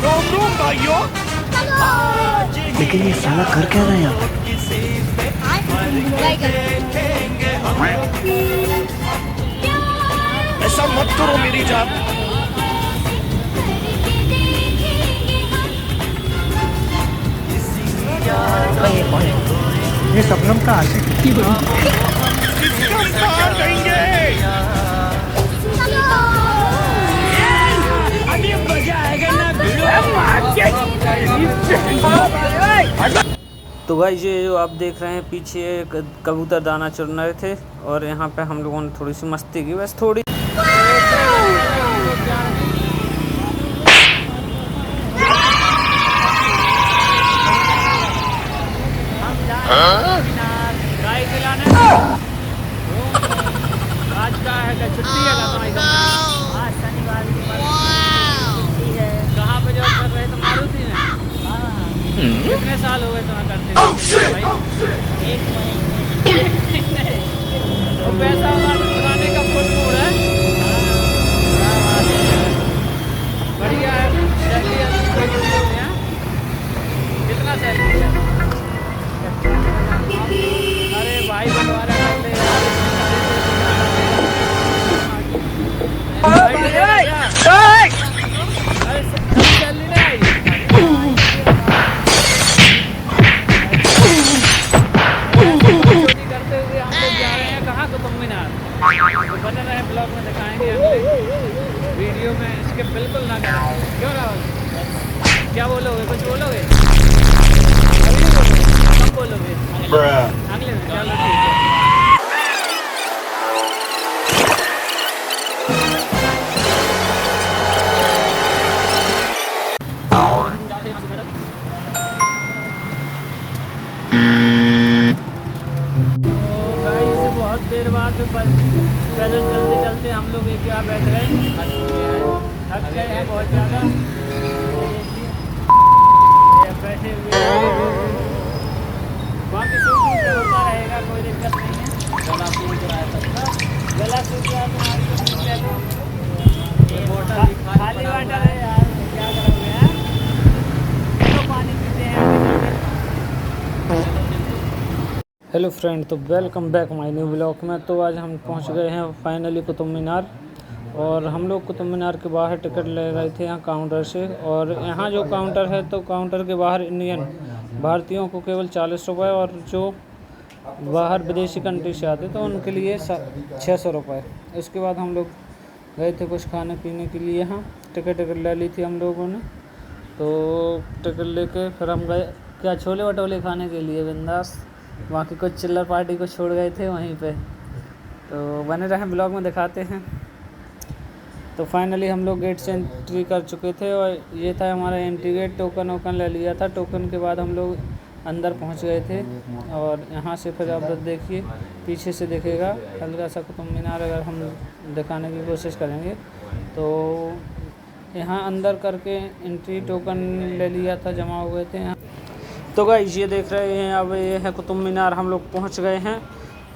रोम रोम भाइयों। लेकिन ये साला कर क्या रहा है यहाँ पे? ऐसा मत करो मेरी जान। ये शबनम का आशिक है। इसका साथ देंगे। अभी मजा आएगा ना भिड़ो। तो भाई ये जो आप देख रहे हैं पीछे कबूतर दाना चुन रहे थे और यहाँ पे हम लोगों ने थोड़ी सी मस्ती की, बस थोड़ी। आज का है छुट्टी है आज शनिवार की छुट्टी है। कहाँ पे जॉब कर रहे थे? मारुति में। कितने साल हो गए तुम्हें करते भाई? 1 महीने। तो पैसा बनाने का फुल मूड है। बढ़िया है। सैलरी है? कितना सैलरी है? अरे भाई बंटवारा कर ले यार। अरे सैलरी नहीं आई। करते हुए हम लोग जा रहे हैं कहाँ? कुतुब मीनार। बने रहे ब्लॉग में, दिखाएंगे अगले वीडियो में। इसके बिल्कुल ना करें। क्यों राहुल, क्या बोलोगे? कुछ बोलोगे? कब बोलोगे? अगले में। चलो ठीक है। बहुत देर बाद पैदल चलते चलते हम लोग एक जगह बैठ गए। थक गए हैं बहुत ज़्यादा। बैठे हुए बाकी शूटिंग तो होता रहेगा, कोई दिक्कत नहीं है। गला सूख रहा है सबका। गला सूख रहा है तुम्हारी तो खाली वाटर है यार, क्या करोगे यार? तो पानी पीते हैं। हेलो फ्रेंड, तो welcome back my new blog में। तो आज हम पहुंच गए हैं फाइनली कुतुब मीनार। और हम लोग कुतुब मीनार के बाहर टिकट ले रहे थे यहाँ काउंटर से। और यहाँ जो काउंटर है तो काउंटर के बाहर इंडियन भारतीयों को केवल 40 रुपये, और जो बाहर विदेशी कंट्री से आते तो उनके लिए 600 रुपये। इसके बाद हम लोग गए थे कुछ खाने पीने के लिए। यहाँ टिकट ले ली थी हम लोगों ने। तो टिकट लेके फिर हम गए क्या छोले भटूरे खाने के लिए बिंदास। बाकी कुछ चिल्लर पार्टी को छोड़ गए थे वहीं पे। तो बने रहे ब्लॉग में, दिखाते हैं। तो फाइनली हम लोग गेट से एंट्री कर चुके थे और ये था हमारा एंट्री गेट। टोकन वोकन ले लिया था। टोकन के बाद हम लोग अंदर पहुंच गए थे। और यहाँ से फिर आप देखिए, पीछे से दिखेगा हल्का सा कुतुब मीनार। अगर हम दिखाने की कोशिश करेंगे तो यहाँ अंदर करके एंट्री टोकन ले लिया था, जमा हो गए थे यहाँ। तो गाइस ये देख रहे हैं, अब ये है कुतुब मीनार, हम लोग पहुंच गए हैं।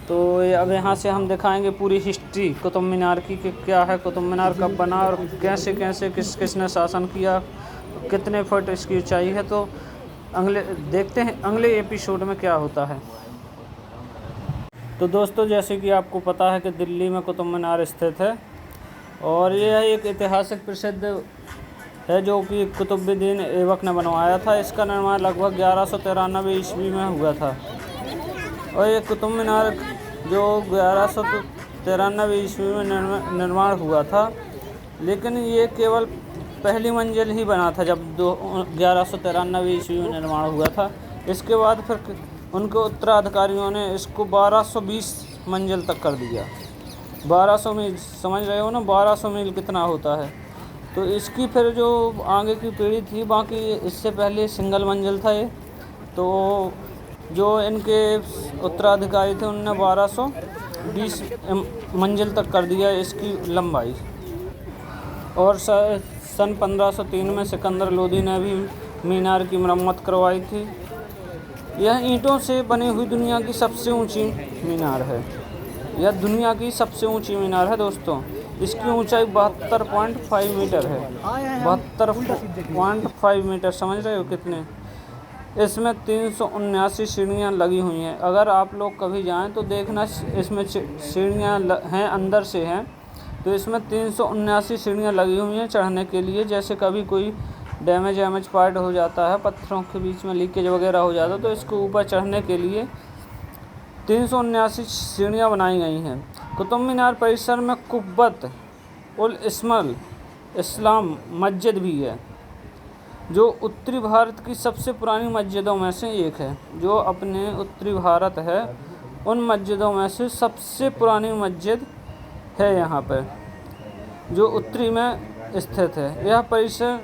तो अब यहाँ से हम दिखाएंगे पूरी हिस्ट्री कुतुब मीनार की कि क्या है, कुतुब मीनार कब बना और कैसे कैसे किस किसने शासन किया, कितने फुट इसकी ऊंचाई है। तो अगले देखते हैं अगले एपिसोड में क्या होता है। तो दोस्तों, जैसे कि आपको पता है कि दिल्ली में कुतुब मीनार स्थित है और यह एक ऐतिहासिक प्रसिद्ध है जो कि कुतुबुद्दीन ऐबक ने बनवाया था। इसका निर्माण लगभग 1193 ईस्वी में हुआ था। और ये कुतुब मीनार जो 1193 ईस्वी में निर्माण हुआ था, लेकिन ये केवल पहली मंजिल ही बना था जब 1193 ईस्वी में निर्माण हुआ था। इसके बाद फिर उनके उत्तराधिकारियों ने इसको 1220 मंजिल तक कर दिया। 1200 मील, समझ रहे हो ना, 1200 मील कितना होता है। तो इसकी फिर जो आगे की पीढ़ी थी, बाकी इससे पहले सिंगल मंजिल था ये। तो जो इनके उत्तराधिकारी थे उनने 1220 मंजिल तक कर दिया इसकी लंबाई। और सन 1503 में सिकंदर लोदी ने भी मीनार की मरम्मत करवाई थी। यह ईंटों से बनी हुई दुनिया की सबसे ऊंची मीनार है। यह दुनिया की सबसे ऊंची मीनार है दोस्तों। इसकी ऊंचाई 72.5 मीटर है। 72.5 मीटर, समझ रहे हो कितने। इसमें 379 सीढ़ियाँ लगी हुई हैं। अगर आप लोग कभी जाएं तो देखना, इसमें सीढ़ियाँ हैं, अंदर से हैं। तो इसमें 379 सीढ़ियाँ लगी हुई हैं चढ़ने के लिए। जैसे कभी कोई डैमेज पार्ट हो जाता है, पत्थरों के बीच में लीकेज वगैरह हो जाता है, तो इसके ऊपर चढ़ने के लिए 379 सीढ़ियाँ बनाई गई हैं। कुतुब मीनार परिसर में कुब्बत उल इस्लाम मस्जिद भी है, जो उत्तरी भारत की सबसे पुरानी मस्जिदों में से एक है। जो अपने उत्तरी भारत है उन मस्जिदों में से सबसे पुरानी मस्जिद है यहाँ पर, जो उत्तरी में स्थित है। यह परिसर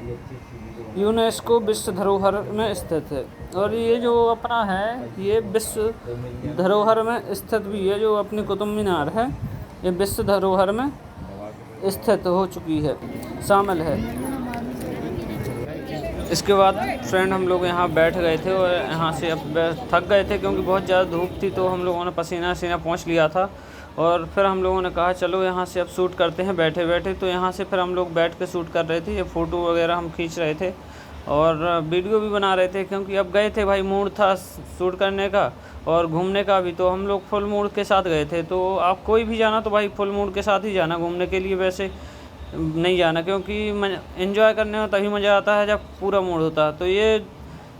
यूनेस्को विश्व धरोहर में स्थित है। और ये जो अपना है, ये विश्व धरोहर में स्थित भी है। जो अपनी कुतुब मीनार है, ये विश्व धरोहर में स्थित हो चुकी है, शामिल है। इसके बाद फ्रेंड हम लोग यहाँ बैठ गए थे और यहाँ से अब थक गए थे, क्योंकि बहुत ज़्यादा धूप थी। तो हम लोगों ने पसीना पहुँच लिया था। और फिर हम लोगों ने कहा चलो यहाँ से अब शूट करते हैं बैठे बैठे। तो यहाँ से फिर हम लोग बैठ के शूट कर रहे थे। ये फ़ोटो वगैरह हम खींच रहे थे और वीडियो भी बना रहे थे, क्योंकि अब गए थे भाई, मूड था शूट करने का और घूमने का भी। तो हम लोग फुल मूड के साथ गए थे। तो आप कोई भी जाना तो भाई फुल मूड के साथ ही जाना घूमने के लिए, वैसे नहीं जाना, क्योंकि एंजॉय करने में तभी मज़ा आता है जब पूरा मूड होता है। तो ये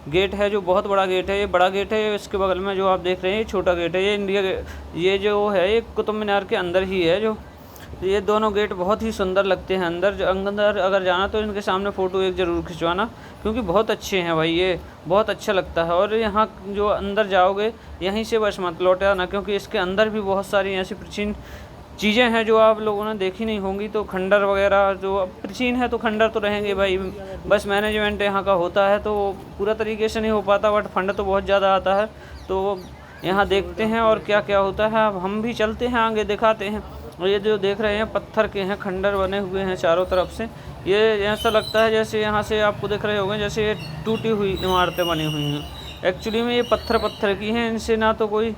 गेट है, जो बहुत बड़ा गेट है, ये बड़ा गेट है। इसके बगल में जो आप देख रहे हैं ये छोटा गेट है। ये इंडिया गेट, ये जो है ये कुतुब मीनार के अंदर ही है। जो ये दोनों गेट बहुत ही सुंदर लगते हैं। अंदर अगर जाना तो इनके सामने फ़ोटो एक ज़रूर खिंचवाना, क्योंकि बहुत अच्छे हैं भाई, ये बहुत अच्छा लगता है। और यहाँ जो अंदर जाओगे यहीं से बस मत लौट आना, क्योंकि इसके अंदर भी बहुत सारी ऐसी प्राचीन चीज़ें हैं जो आप लोगों ने देखी नहीं होंगी। तो खंडर वगैरह जो प्राचीन है, तो खंडर तो रहेंगे भाई, बस मैनेजमेंट यहाँ का होता है तो पूरा तरीके से नहीं हो पाता, बट फंड तो बहुत ज़्यादा आता है। तो यहाँ देखते हैं और क्या क्या होता है। अब हम भी चलते हैं आगे, दिखाते हैं। और ये जो देख रहे हैं पत्थर के हैं, खंडर बने हुए हैं चारों तरफ से। ये ऐसा लगता है जैसे यहाँ से आपको दिख रहे होंगे जैसे ये टूटी हुई इमारतें बनी हुई हैं। एक्चुअली में ये पत्थर की हैं, इनसे ना तो कोई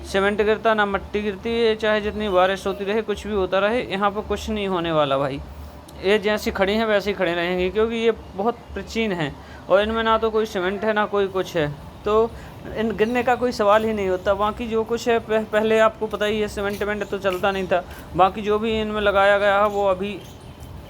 सीमेंट गिरता ना मट्टी गिरती है। चाहे जितनी बारिश होती रहे, कुछ भी होता रहे, यहाँ पर कुछ नहीं होने वाला भाई। ये जैसी खड़ी हैं वैसे ही खड़े रहेंगी, क्योंकि ये बहुत प्राचीन हैं और इनमें ना तो कोई सीमेंट है ना कोई कुछ है। तो इन गिरने का कोई सवाल ही नहीं होता। बाकी जो कुछ है पहले आपको पता ही है, सीमेंट तो चलता नहीं था। बाकी जो भी इनमें लगाया गया है वो अभी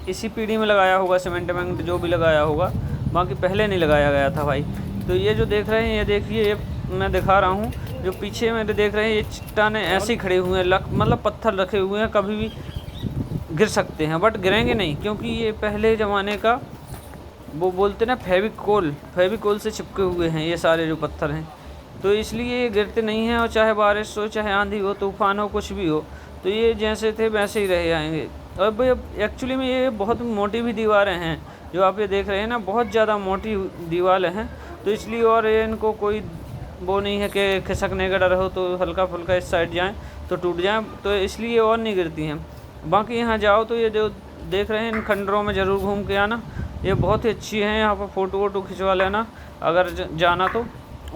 इसी पीढ़ी में लगाया होगा, सीमेंट जो भी लगाया होगा, बाकी पहले नहीं लगाया गया था भाई। तो ये जो देख रहे हैं, ये देखिए, ये मैं दिखा रहा हूँ, जो पीछे मेरे देख रहे हैं ये चट्टानें ऐसे ही खड़े हुए हैं, मतलब पत्थर रखे हुए हैं, कभी भी गिर सकते हैं बट गिरेंगे नहीं, क्योंकि ये पहले ज़माने का वो बोलते ना फेविकोल से चिपके हुए हैं ये सारे जो पत्थर हैं। तो इसलिए ये गिरते नहीं हैं। और चाहे बारिश हो, चाहे आंधी हो, तूफान हो, कुछ भी हो, तो ये जैसे थे वैसे ही रह जाएंगे। और एक्चुअली में ये बहुत मोटी भी दीवारें हैं, जो आप ये देख रहे हैं ना, बहुत ज़्यादा मोटी दीवारें हैं। तो इसलिए और इनको कोई वो नहीं है कि खिसकने का डर हो तो हल्का फुल्का इस साइड जाएं तो टूट जाएं, तो इसलिए और नहीं गिरती हैं। बाकी यहाँ जाओ तो ये जो देख रहे हैं इन खंडरों में ज़रूर घूम के आना, ये बहुत ही अच्छी हैं। यहाँ पर फ़ोटो वोटो खिंचवा लेना अगर जाना तो।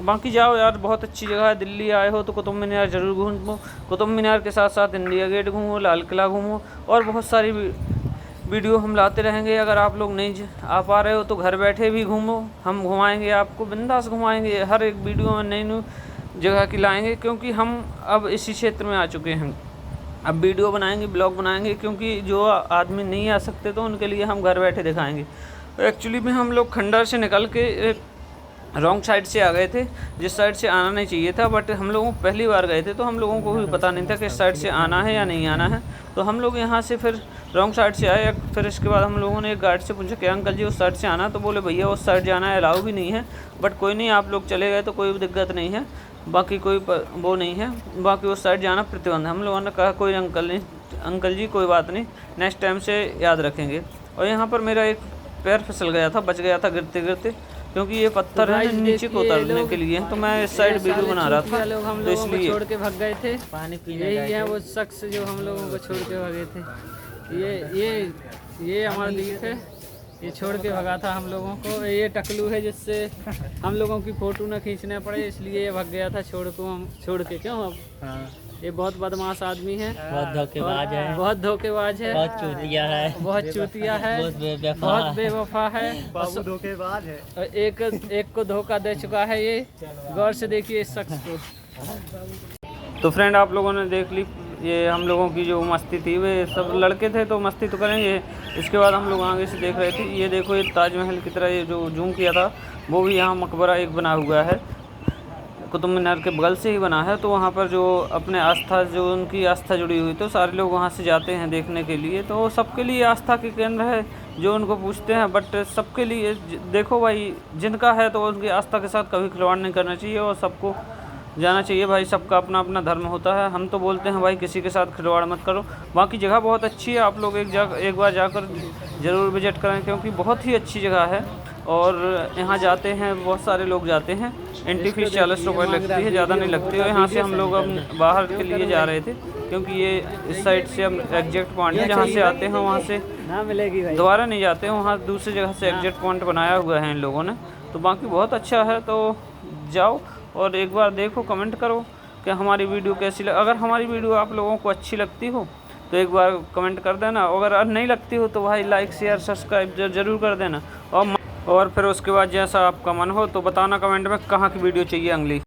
बाकी जाओ यार, बहुत अच्छी जगह है। दिल्ली आए हो तो कुतुब मीनार ज़रूर घूमो। कुतुब मीनार के साथ साथ इंडिया गेट घूमो, लाल किला घूमो, और बहुत सारी वीडियो हम लाते रहेंगे। अगर आप लोग नहीं आ पा रहे हो तो घर बैठे भी घूमो, हम घुमाएंगे आपको, बिंदास घुमाएंगे। हर एक वीडियो में नई जगह की लाएंगे, क्योंकि हम अब इसी क्षेत्र में आ चुके हैं। अब वीडियो बनाएंगे, ब्लॉग बनाएंगे, क्योंकि जो आदमी नहीं आ सकते तो उनके लिए हम घर बैठे दिखाएंगे। एक्चुअली में हम लोग खंडर से निकल के रॉन्ग साइड से आ गए थे, जिस साइड से आना नहीं चाहिए था। बट हम लोगों पहली बार गए थे तो हम लोगों को भी पता नहीं था कि इस साइड से आना है या नहीं आना है। तो हम लोग यहाँ से फिर रॉन्ग साइड से आए। फिर इसके बाद हम लोगों ने एक गार्ड से पूछा कि अंकल जी उस साइड से आना, तो बोले भैया उस साइड जाना है, अलाउ भी नहीं है। बट कोई नहीं, आप लोग चले गए तो कोई दिक्कत नहीं है, बाकी कोई वो नहीं है। बाकी उस साइड जाना प्रतिबंध है। हम लोगों ने कहा कोई अंकल जी कोई बात नहीं, नेक्स्ट टाइम से याद रखेंगे। और यहाँ पर मेरा एक पैर फिसल गया था, बच गया था गिरते गिरते, क्योंकि ये पत्थर है नीचे को उतरने के लिए। तो मैं इस साइड वीडियो बना रहा था, लोग हम तो लोगों को इसलिए छोड़ के भाग गए थे। पानी पीने यही है वो शख्स जो हम लोगों को छोड़ के भागे थे। ये हमारे द्वीप है, ये छोड़ के भगा था हम लोगों को। ये टकलू है जिससे हम लोगों की फ़ोटो न खींचने पड़े, इसलिए ये भाग गया था छोड़ के। क्यों अब ये बहुत बदमाश आदमी है, बहुत धोखेबाज है, बहुत धोखेबाज है, बहुत चूतिया है, बहुत चूतिया है, बहुत बेवफा है, बाबू धोखेबाज है। और एक को धोखा दे चुका है ये। गौर से देखिए इस शख्स को। तो फ्रेंड आप लोगों ने देख ली ये हम लोगों की जो मस्ती थी, वे सब लड़के थे तो मस्ती तो करेंगे। इसके बाद हम लोग आगे से देख रहे थे, ये देखो ये ताजमहल की तरह ये जो जूम किया था वो भी यहाँ मकबरा एक बना हुआ है, कुतुब मीनार के बगल से ही बना है। तो वहाँ पर जो अपने आस्था जो उनकी आस्था जुड़ी हुई तो सारे लोग वहाँ से जाते हैं देखने के लिए। तो सबके लिए आस्था के केंद्र है जो उनको पूछते हैं, बट सबके लिए देखो भाई जिनका है तो उनकी आस्था के साथ कभी खिलवाड़ नहीं करना चाहिए और सबको जाना चाहिए भाई। सबका अपना अपना धर्म होता है। हम तो बोलते हैं भाई किसी के साथ खिलवाड़ मत करो। बाकी जगह बहुत अच्छी है, आप लोग एक बार जाकर ज़रूर विजिट करें क्योंकि बहुत ही अच्छी जगह है। और यहाँ जाते हैं बहुत सारे लोग जाते हैं। एंट्री फीस 40 रुपये लगती है, ज़्यादा नहीं लगती है। यहाँ से हम लोग अब बाहर के लिए जा रहे थे क्योंकि ये इस साइड से हम एग्जैक्ट पॉइंट है जहाँ से आते हैं वहाँ से ना मिलेगी भाई, दोबारा नहीं जाते हैं। वहाँ दूसरी जगह से एग्जैक्ट पॉइंट बनाया हुआ है इन लोगों ने। तो बाकी बहुत अच्छा है, तो जाओ और एक बार देखो, कमेंट करो कि हमारी वीडियो कैसी अगर हमारी वीडियो आप लोगों को अच्छी लगती हो तो एक बार कमेंट कर देना। अगर नहीं लगती हो तो भाई लाइक शेयर सब्सक्राइब ज़रूर कर देना। और फिर उसके बाद जैसा आपका मन हो तो बताना कमेंट में कहाँ की वीडियो चाहिए अगली।